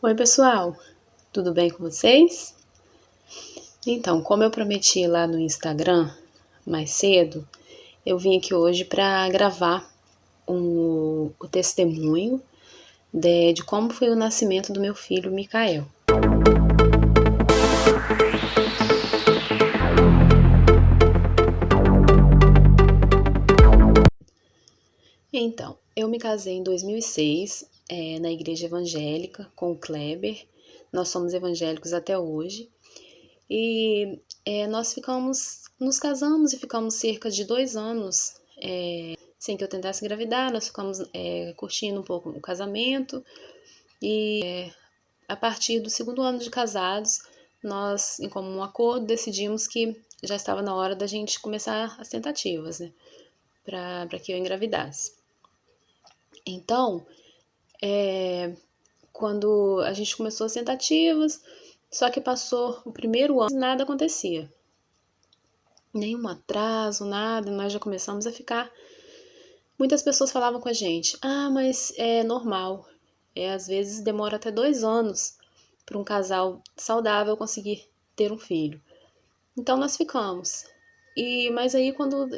Oi, pessoal, tudo bem com vocês? Então, como eu prometi lá no Instagram mais cedo, eu vim aqui hoje para gravar o testemunho de como foi o nascimento do meu filho, Micael. Então, eu me casei em 2006, na igreja evangélica, com o Kleber. Nós somos evangélicos até hoje. E nós nos casamos e ficamos cerca de 2 anos sem que eu tentasse engravidar. Nós ficamos curtindo um pouco o casamento e a partir do 2º ano de casados, nós, em comum acordo, decidimos que já estava na hora da gente começar as tentativas, né, para que eu engravidasse. Então, quando a gente começou as tentativas, só que passou o 1º ano, nada acontecia. Nenhum atraso, nada, nós já começamos a ficar. Muitas pessoas falavam com a gente, mas é normal, às vezes demora até 2 anos para um casal saudável conseguir ter um filho. Então nós ficamos. Mas aí quando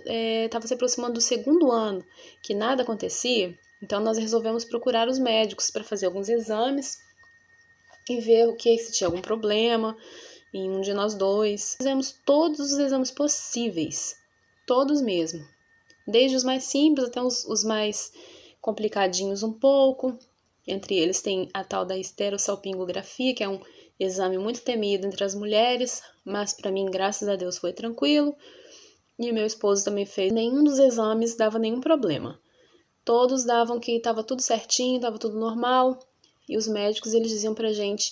estava se aproximando do 2º ano, que nada acontecia, então nós resolvemos procurar os médicos para fazer alguns exames e ver se tinha algum problema em um de nós dois. Fizemos todos os exames possíveis, todos mesmo, desde os mais simples até os mais complicadinhos um pouco. Entre eles tem a tal da esterossalpingografia, que é um exame muito temido entre as mulheres, mas para mim, graças a Deus, foi tranquilo. E o meu esposo também fez. Nenhum dos exames dava nenhum problema. Todos davam que estava tudo certinho, estava tudo normal. E os médicos, eles diziam pra gente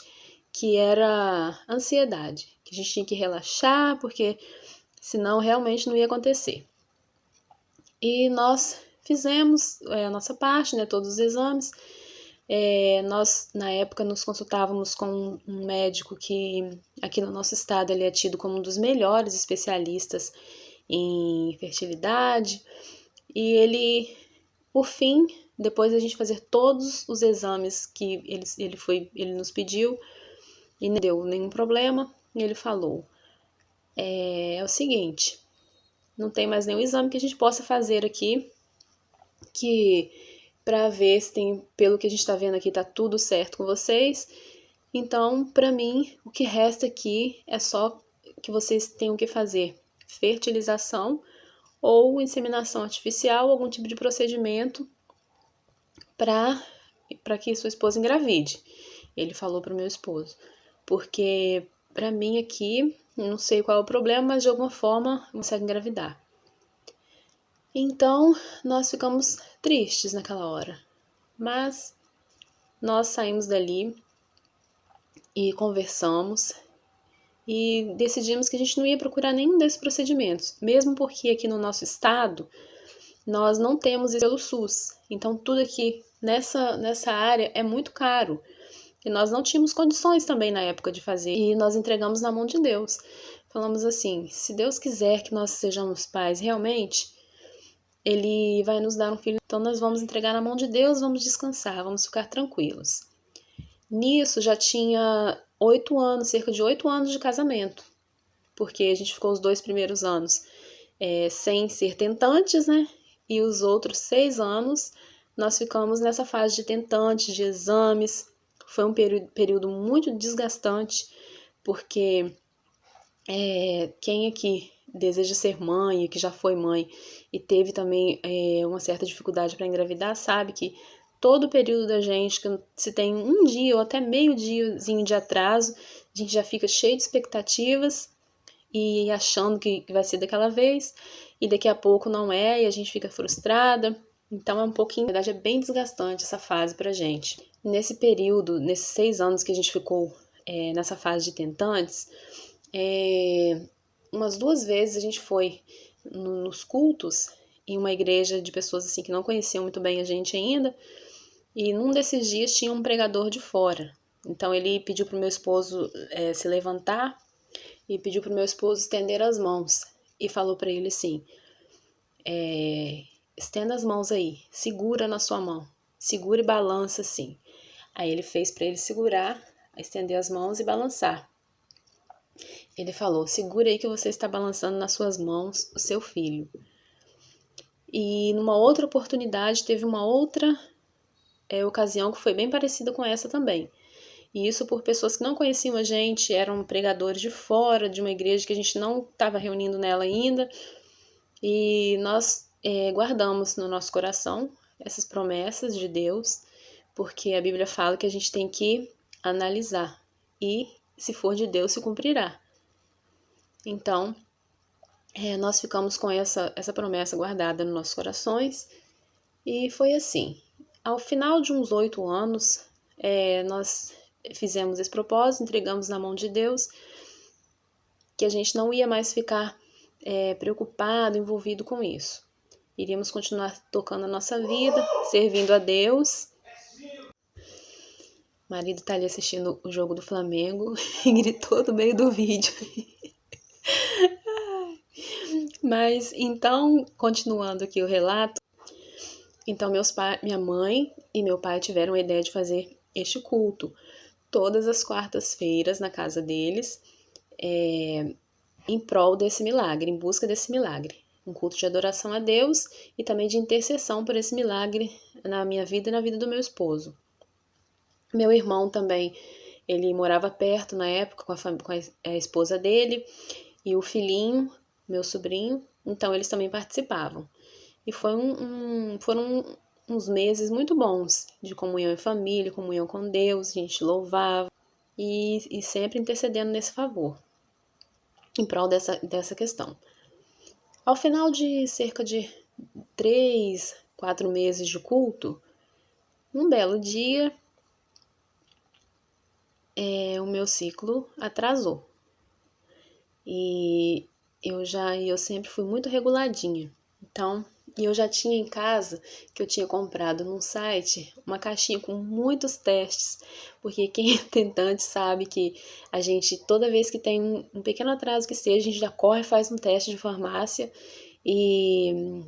que era ansiedade, que a gente tinha que relaxar, porque senão realmente não ia acontecer. E nós fizemos a nossa parte, né, todos os exames. Nós, na época, nos consultávamos com um médico que, aqui no nosso estado, ele é tido como um dos melhores especialistas em fertilidade. E ele, por fim, depois da gente fazer todos os exames que ele nos pediu, e não deu nenhum problema, e ele falou, é o seguinte, não tem mais nenhum exame que a gente possa fazer aqui, que para ver se tem, pelo que a gente está vendo aqui, tá tudo certo com vocês. Então, para mim, o que resta aqui é só que vocês tenham que fazer fertilização ou inseminação artificial, algum tipo de procedimento para que sua esposa engravide. Ele falou para o meu esposo, porque para mim aqui, não sei qual é o problema, mas de alguma forma consegue engravidar. Então, nós ficamos tristes naquela hora, mas nós saímos dali e conversamos e decidimos que a gente não ia procurar nenhum desses procedimentos, mesmo porque aqui no nosso estado nós não temos isso pelo SUS, então tudo aqui nessa área é muito caro e nós não tínhamos condições também na época de fazer e nós entregamos na mão de Deus. Falamos assim, se Deus quiser que nós sejamos pais realmente, Ele vai nos dar um filho, então nós vamos entregar na mão de Deus, vamos descansar, vamos ficar tranquilos. Nisso já tinha 8 anos, cerca de 8 anos de casamento, porque a gente ficou os 2 primeiros anos sem ser tentantes, né? E os outros 6 anos nós ficamos nessa fase de tentantes, de exames. Foi um período muito desgastante, porque quem aqui deseja ser mãe, e que já foi mãe e teve também uma certa dificuldade para engravidar, sabe que todo o período da gente, que se tem um dia ou até meio diazinho de atraso, a gente já fica cheio de expectativas e achando que vai ser daquela vez, e daqui a pouco não é, e a gente fica frustrada. Então é um pouquinho, na verdade é bem desgastante essa fase pra gente. Nesse período, nesses 6 anos que a gente ficou nessa fase de tentantes, umas 2 vezes a gente foi nos cultos em uma igreja de pessoas assim que não conheciam muito bem a gente ainda, e num desses dias tinha um pregador de fora. Então ele pediu pro meu esposo se levantar e pediu pro meu esposo estender as mãos e falou para ele assim, estenda as mãos aí, segura na sua mão, segura e balança assim. Aí ele fez para ele segurar, estender as mãos e balançar. Ele falou: segura aí que você está balançando nas suas mãos o seu filho. E numa outra oportunidade, teve uma outra ocasião que foi bem parecida com essa também. E isso por pessoas que não conheciam a gente, eram pregadores de fora, de uma igreja que a gente não estava reunindo nela ainda. E nós guardamos no nosso coração essas promessas de Deus, porque a Bíblia fala que a gente tem que analisar e, se for de Deus, se cumprirá. Então, nós ficamos com essa promessa guardada nos nossos corações e foi assim. Ao final de uns 8 anos, nós fizemos esse propósito, entregamos na mão de Deus, que a gente não ia mais ficar preocupado, envolvido com isso. Iríamos continuar tocando a nossa vida, servindo a Deus. O marido tá ali assistindo o jogo do Flamengo e gritou no meio do vídeo. Mas então, continuando aqui o relato, então minha mãe e meu pai tiveram a ideia de fazer este culto todas as quartas-feiras na casa deles, em prol desse milagre, em busca desse milagre. Um culto de adoração a Deus e também de intercessão por esse milagre na minha vida e na vida do meu esposo. Meu irmão também, ele morava perto na época com a esposa dele e o filhinho, meu sobrinho, então eles também participavam. E foram uns meses muito bons de comunhão em família, comunhão com Deus, a gente louvava e sempre intercedendo nesse favor, em prol dessa questão. Ao final de cerca de 3, 4 meses de culto, um belo dia, o meu ciclo atrasou. E eu sempre fui muito reguladinha. Então, eu já tinha em casa, que eu tinha comprado num site, uma caixinha com muitos testes, porque quem é tentante sabe que a gente, toda vez que tem um pequeno atraso que seja, a gente já corre e faz um teste de farmácia e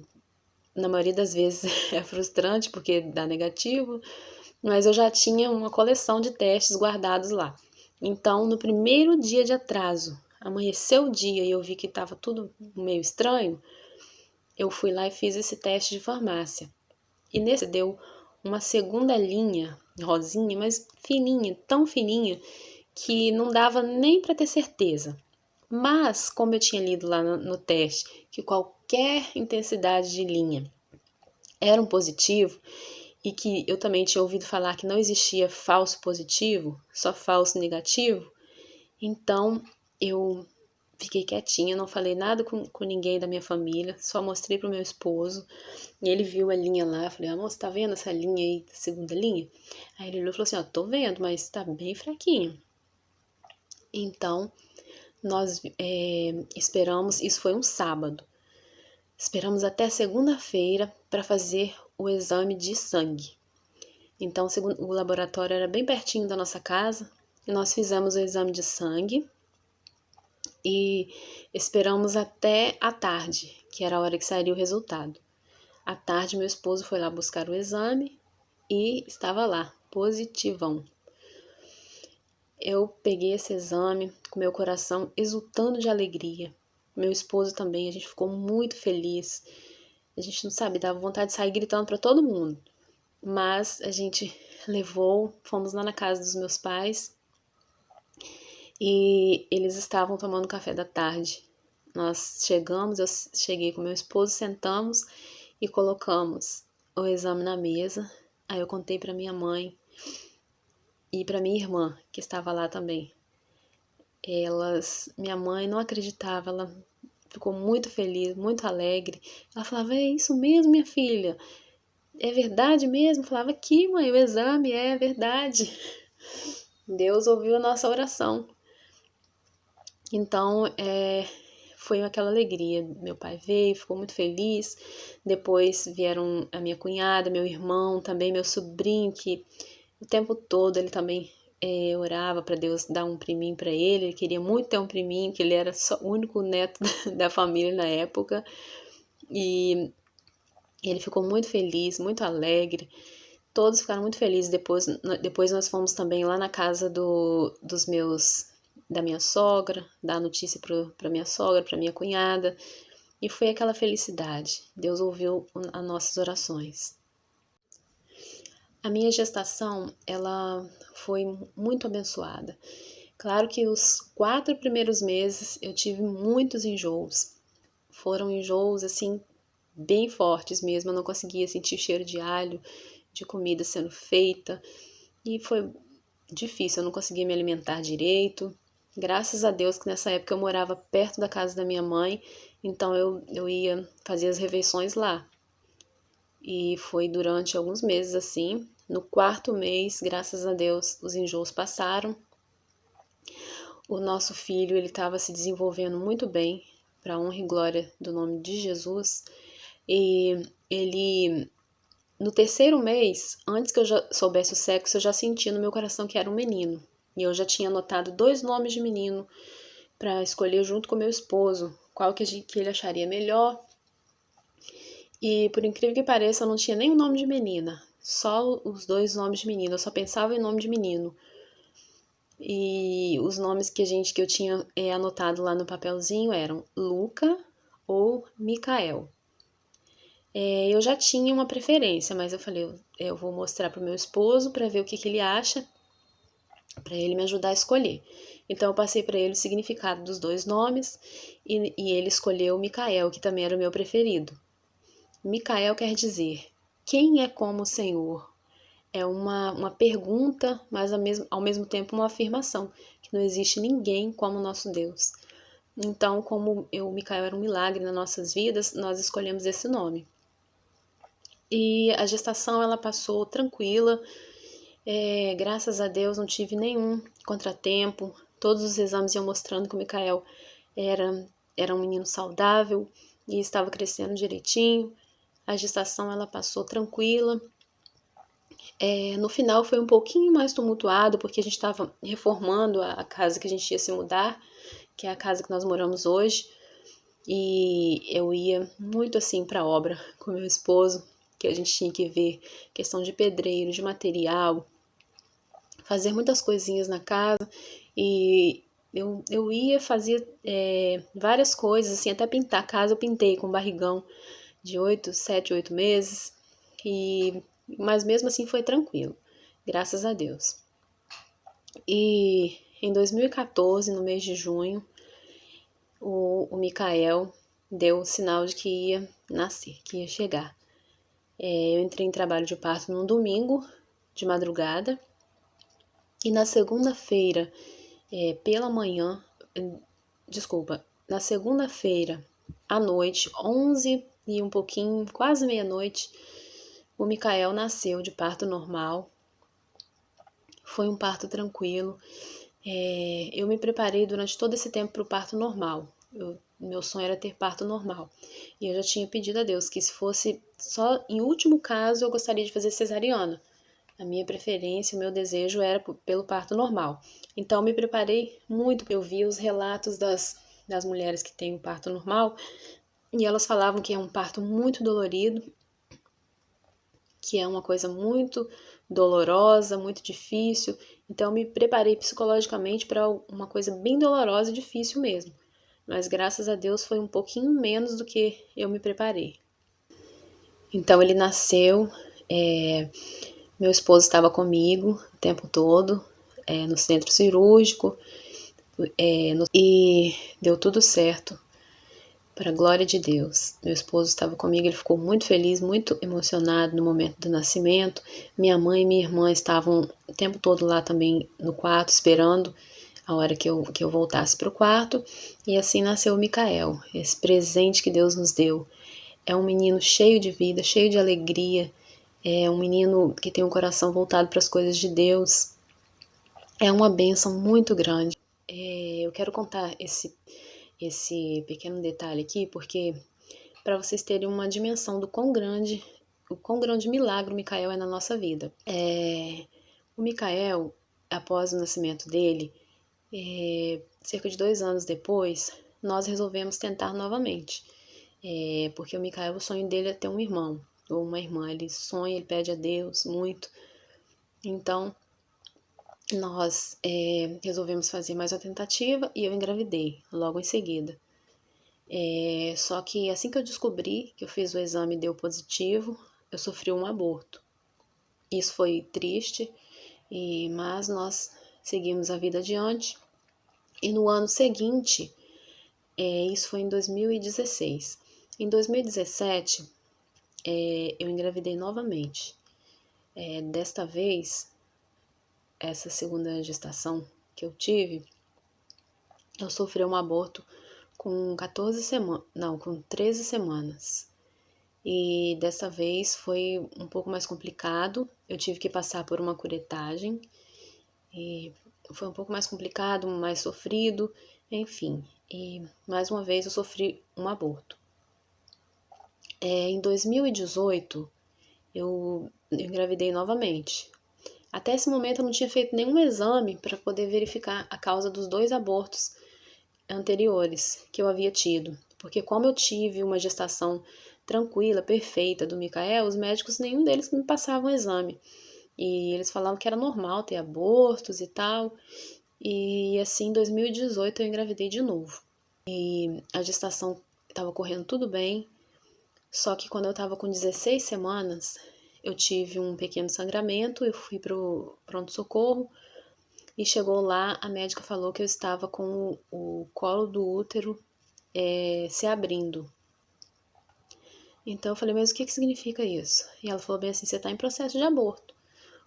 na maioria das vezes é frustrante porque dá negativo, mas eu já tinha uma coleção de testes guardados lá. Então, no primeiro dia de atraso, amanheceu o dia e eu vi que estava tudo meio estranho, eu fui lá e fiz esse teste de farmácia. E nesse deu uma segunda linha, rosinha, mas fininha, tão fininha, que não dava nem para ter certeza. Mas, como eu tinha lido lá no teste que qualquer intensidade de linha era um positivo, e que eu também tinha ouvido falar que não existia falso positivo, só falso negativo, então eu fiquei quietinha, não falei nada com ninguém da minha família, só mostrei pro meu esposo, e ele viu a linha lá, falei, amor, você tá vendo essa linha aí, segunda linha? Aí ele olhou e falou assim, ó, tô vendo, mas tá bem fraquinho. Então, nós esperamos, isso foi um sábado, esperamos até segunda-feira para fazer o exame de sangue. Então, o laboratório era bem pertinho da nossa casa, e nós fizemos o exame de sangue e esperamos até a tarde, que era a hora que sairia o resultado. À tarde, meu esposo foi lá buscar o exame e estava lá, positivão. Eu peguei esse exame com meu coração exultando de alegria. Meu esposo também, a gente ficou muito feliz. A gente não sabe, dava vontade de sair gritando para todo mundo. Mas a gente fomos lá na casa dos meus pais e eles estavam tomando café da tarde. Nós chegamos, eu cheguei com meu esposo, sentamos e colocamos o exame na mesa. Aí eu contei para minha mãe e para minha irmã, que estava lá também. Minha mãe não acreditava, ela ficou muito feliz, muito alegre. Ela falava, é isso mesmo, minha filha? É verdade mesmo? Eu falava, aqui, mãe, o exame é verdade. Deus ouviu a nossa oração. Então, foi aquela alegria. Meu pai veio, ficou muito feliz. Depois vieram a minha cunhada, meu irmão, também meu sobrinho, que o tempo todo ele também orava para Deus dar um priminho para ele. Ele queria muito ter um priminho, que ele era só o único neto da família na época. E ele ficou muito feliz, muito alegre. todos ficaram muito felizes. Depois nós fomos também lá na casa da minha sogra, dar a notícia para minha sogra, para minha cunhada. E foi aquela felicidade. Deus ouviu as nossas orações. A minha gestação, ela foi muito abençoada. Claro que os 4 primeiros meses eu tive muitos enjoos. Foram enjoos, assim, bem fortes mesmo. Eu não conseguia sentir cheiro de alho, de comida sendo feita. E foi difícil, eu não conseguia me alimentar direito. Graças a Deus que nessa época eu morava perto da casa da minha mãe, então eu ia fazer as refeições lá. E foi durante alguns meses assim. No 4º mês, graças a Deus, os enjoos passaram. O nosso filho, ele estava se desenvolvendo muito bem, para a honra e glória do nome de Jesus. E ele, no 3º mês, antes que eu já soubesse o sexo, eu já sentia no meu coração que era um menino. E eu já tinha anotado 2 nomes de menino para escolher junto com meu esposo, qual que ele acharia melhor. E por incrível que pareça, eu não tinha nem o nome de menina, só os 2 nomes de menino, eu só pensava em nome de menino. E os nomes que eu tinha anotado lá no papelzinho eram Luca ou Micael. Eu já tinha uma preferência, mas eu falei, eu vou mostrar para o meu esposo para ver o que ele acha, para ele me ajudar a escolher. Então eu passei para ele o significado dos 2 nomes e ele escolheu Micael, que também era o meu preferido. Micael quer dizer, quem é como o Senhor? É uma pergunta, mas ao mesmo tempo uma afirmação, que não existe ninguém como o nosso Deus. Então, como o Micael era um milagre nas nossas vidas, nós escolhemos esse nome. E a gestação, ela passou tranquila, graças a Deus não tive nenhum contratempo, todos os exames iam mostrando que o Micael era um menino saudável e estava crescendo direitinho. A gestação, ela passou tranquila. No final foi um pouquinho mais tumultuado, porque a gente estava reformando a casa que a gente ia se mudar, que é a casa que nós moramos hoje, e eu ia muito assim para a obra com meu esposo, que a gente tinha que ver questão de pedreiro, de material, fazer muitas coisinhas na casa, e eu ia fazer várias coisas, assim, até pintar a casa, eu pintei com barrigão de 7, 8 meses, mas mesmo assim foi tranquilo, graças a Deus. E em 2014, no mês de junho, o Micael deu o sinal de que ia nascer, que ia chegar. Eu entrei em trabalho de parto num domingo, de madrugada, e na segunda-feira, pela manhã, na segunda-feira à noite, 11 e um pouquinho, quase meia-noite, o Micael nasceu de parto normal. Foi um parto tranquilo. Eu me preparei durante todo esse tempo para o parto normal. Meu sonho era ter parto normal. E eu já tinha pedido a Deus que se fosse só em último caso eu gostaria de fazer cesariana. A minha preferência, o meu desejo era pelo parto normal. Então, me preparei muito. Eu vi os relatos das mulheres que têm o parto normal e elas falavam que é um parto muito dolorido, que é uma coisa muito dolorosa, muito difícil. Então, eu me preparei psicologicamente para uma coisa bem dolorosa e difícil mesmo. Mas, graças a Deus, foi um pouquinho menos do que eu me preparei. Então, ele nasceu... Meu esposo estava comigo o tempo todo, no centro cirúrgico, e deu tudo certo, para a glória de Deus. Meu esposo estava comigo, ele ficou muito feliz, muito emocionado no momento do nascimento. Minha mãe e minha irmã estavam o tempo todo lá também no quarto, esperando a hora que eu voltasse para o quarto, e assim nasceu o Micael, esse presente que Deus nos deu. É um menino cheio de vida, cheio de alegria, é um menino que tem um coração voltado para as coisas de Deus. É uma bênção muito grande. Eu quero contar esse pequeno detalhe aqui, porque para vocês terem uma dimensão do quão grande milagre o Micael é na nossa vida. O Micael, após o nascimento dele, cerca de 2 anos depois, nós resolvemos tentar novamente. Porque o Micael, o sonho dele é ter um irmão. ou uma irmã, ele sonha, ele pede a Deus muito. Então, nós resolvemos fazer mais uma tentativa e eu engravidei logo em seguida. Só que assim que eu descobri que eu fiz o exame e deu positivo, eu sofri um aborto. Isso foi triste, mas nós seguimos a vida adiante. E no ano seguinte, isso foi em 2016. Em 2017, eu engravidei novamente. Desta vez, essa segunda gestação que eu tive, eu sofri um aborto com 13 semanas. E dessa vez foi um pouco mais complicado. Eu tive que passar por uma curetagem. E foi um pouco mais complicado, mais sofrido, enfim. E mais uma vez eu sofri um aborto. Em 2018, eu engravidei novamente. Até esse momento eu não tinha feito nenhum exame para poder verificar a causa dos 2 abortos anteriores que eu havia tido. Porque como eu tive uma gestação tranquila, perfeita do Micael, os médicos, nenhum deles me passavam um exame. E eles falavam que era normal ter abortos e tal. E assim, em 2018 eu engravidei de novo. E a gestação estava correndo tudo bem. Só que quando eu estava com 16 semanas, eu tive um pequeno sangramento, eu fui pro pronto-socorro e chegou lá, a médica falou que eu estava com o colo do útero se abrindo. Então eu falei, mas o que significa isso? E ela falou bem assim, você está em processo de aborto.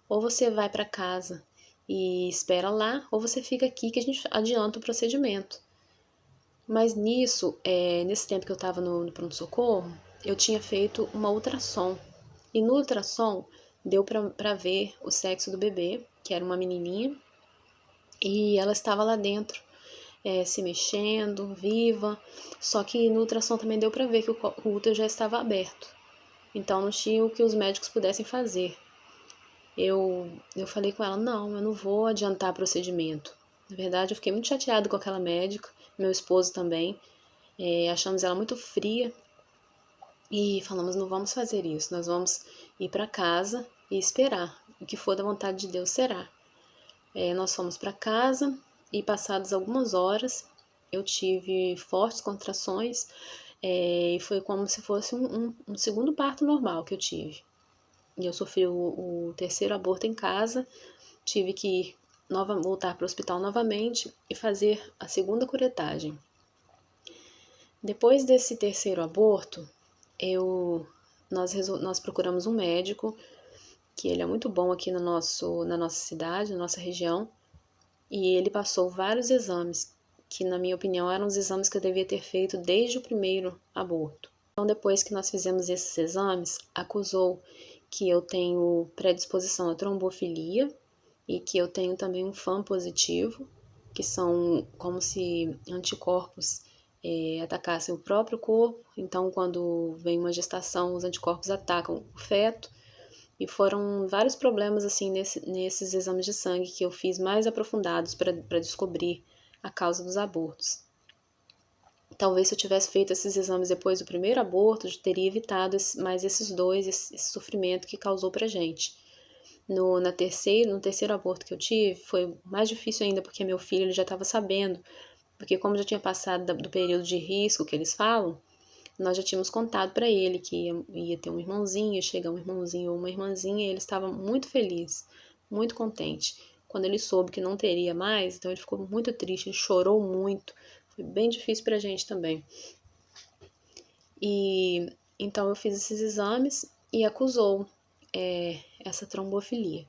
Ou você vai para casa e espera lá, ou você fica aqui que a gente adianta o procedimento. Mas nesse tempo que eu estava no pronto-socorro, eu tinha feito uma ultrassom. E no ultrassom deu para ver o sexo do bebê, que era uma menininha, e ela estava lá dentro, se mexendo, viva. Só que no ultrassom também deu para ver que o útero já estava aberto. Então não tinha o que os médicos pudessem fazer. Eu falei com ela, não, eu não vou adiantar procedimento. Na verdade, eu fiquei muito chateada com aquela médica, meu esposo também. Achamos ela muito fria e falamos, não vamos fazer isso, nós vamos ir para casa e esperar. O que for da vontade de Deus será. Nós fomos para casa e passadas algumas horas eu tive fortes contrações e foi como se fosse um segundo parto normal que eu tive. E eu sofri o terceiro aborto em casa, tive que voltar para o hospital novamente e fazer a segunda curetagem. Depois desse terceiro aborto, nós procuramos um médico, que ele é muito bom aqui na nossa cidade, na nossa região, e ele passou vários exames, que na minha opinião eram os exames que eu devia ter feito desde o primeiro aborto. Então depois que nós fizemos esses exames, acusou que eu tenho predisposição à trombofilia e que eu tenho também um FAM positivo, que são como se anticorpos atacassem o próprio corpo. Então, quando vem uma gestação, os anticorpos atacam o feto. E foram vários problemas assim nesses exames de sangue que eu fiz mais aprofundados para descobrir a causa dos abortos. Talvez se eu tivesse feito esses exames depois do primeiro aborto, eu teria evitado mais esses dois, esse sofrimento que causou pra gente. No terceiro aborto que eu tive, foi mais difícil ainda, porque meu filho ele já estava sabendo, porque como já tinha passado do período de risco que eles falam, nós já tínhamos contado para ele que ia ter um irmãozinho, ia chegar um irmãozinho ou uma irmãzinha, e ele estava muito feliz, muito contente. Quando ele soube que não teria mais, então ele ficou muito triste, ele chorou muito, foi bem difícil pra gente também. E então eu fiz esses exames e acusou essa trombofilia.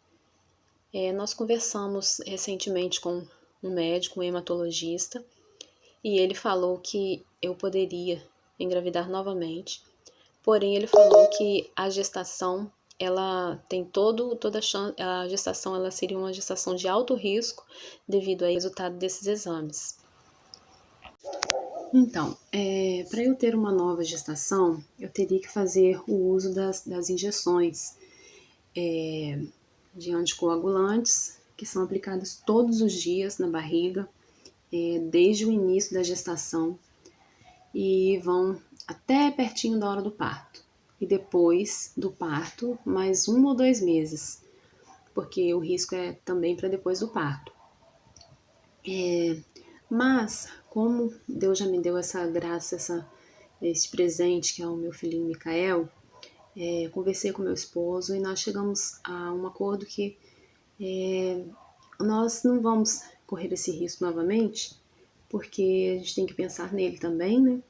Nós conversamos recentemente com um médico, um hematologista, e ele falou que eu poderia engravidar novamente. Porém, ele falou que a gestação, ela tem toda a chance, a gestação ela seria uma gestação de alto risco devido ao resultado desses exames. Então, para eu ter uma nova gestação, eu teria que fazer o uso das injeções de anticoagulantes, que são aplicadas todos os dias na barriga, desde o início da gestação, e vão até pertinho da hora do parto. e depois do parto, mais 1 ou 2 meses, porque o risco é também para depois do parto. Mas, como Deus já me deu essa graça, esse presente que é o meu filhinho Micael, conversei com meu esposo e nós chegamos a um acordo que nós não vamos correr esse risco novamente, porque a gente tem que pensar nele também, né?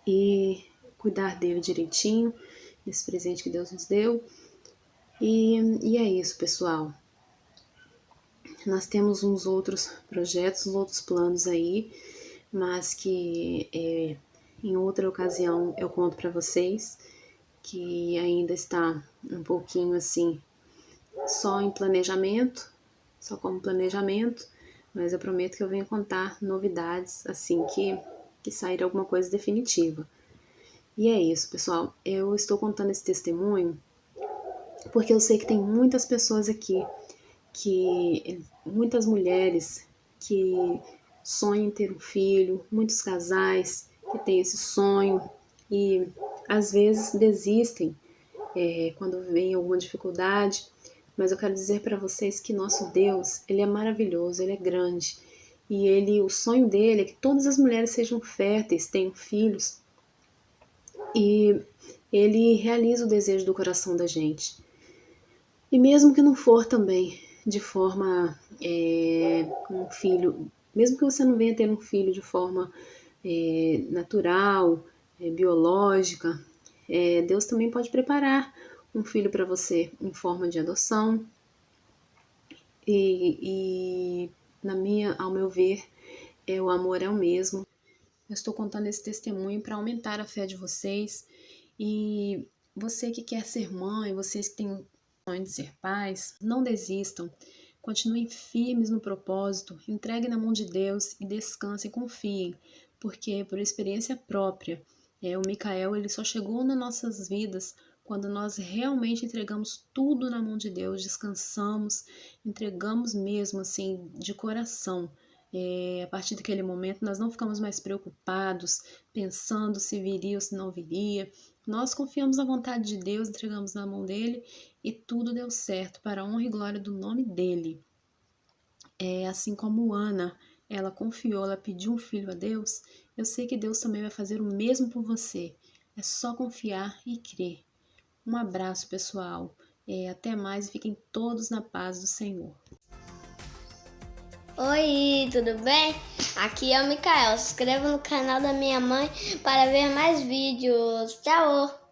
E cuidar dele direitinho, desse presente que Deus nos deu. E é isso, pessoal. Nós temos uns outros projetos, uns outros planos aí, mas que em outra ocasião eu conto para vocês, que ainda está um pouquinho assim, só em planejamento, só como planejamento, mas eu prometo que eu venho contar novidades assim que sair alguma coisa definitiva. E é isso, pessoal. Eu estou contando esse testemunho porque eu sei que tem muitas pessoas aqui, muitas mulheres que sonham em ter um filho, muitos casais que têm esse sonho e às vezes desistem quando vem alguma dificuldade, mas eu quero dizer para vocês que nosso Deus, ele é maravilhoso, ele é grande e o sonho dele é que todas as mulheres sejam férteis, tenham filhos e ele realiza o desejo do coração da gente. E mesmo que não for também de forma um filho, mesmo que você não venha ter um filho de forma natural, biológica, Deus também pode preparar um filho para você em forma de adoção. E ao meu ver, o amor é o mesmo. Eu estou contando esse testemunho para aumentar a fé de vocês. E você que quer ser mãe, vocês que têm o sonho de ser pais, não desistam. Continuem firmes no propósito, entreguem na mão de Deus e descansem, confiem, porque por experiência própria, o Micael ele só chegou nas nossas vidas quando nós realmente entregamos tudo na mão de Deus, descansamos, entregamos mesmo assim de coração. A partir daquele momento nós não ficamos mais preocupados, pensando se viria ou se não viria. Nós confiamos na vontade de Deus, entregamos na mão dele e tudo deu certo para a honra e glória do nome dele. Assim como Ana, ela confiou, ela pediu um filho a Deus, eu sei que Deus também vai fazer o mesmo por você. É só confiar e crer. Um abraço, pessoal. Até mais e fiquem todos na paz do Senhor. Oi, tudo bem? Aqui é o Micael. Se inscreva no canal da minha mãe para ver mais vídeos. Tchau!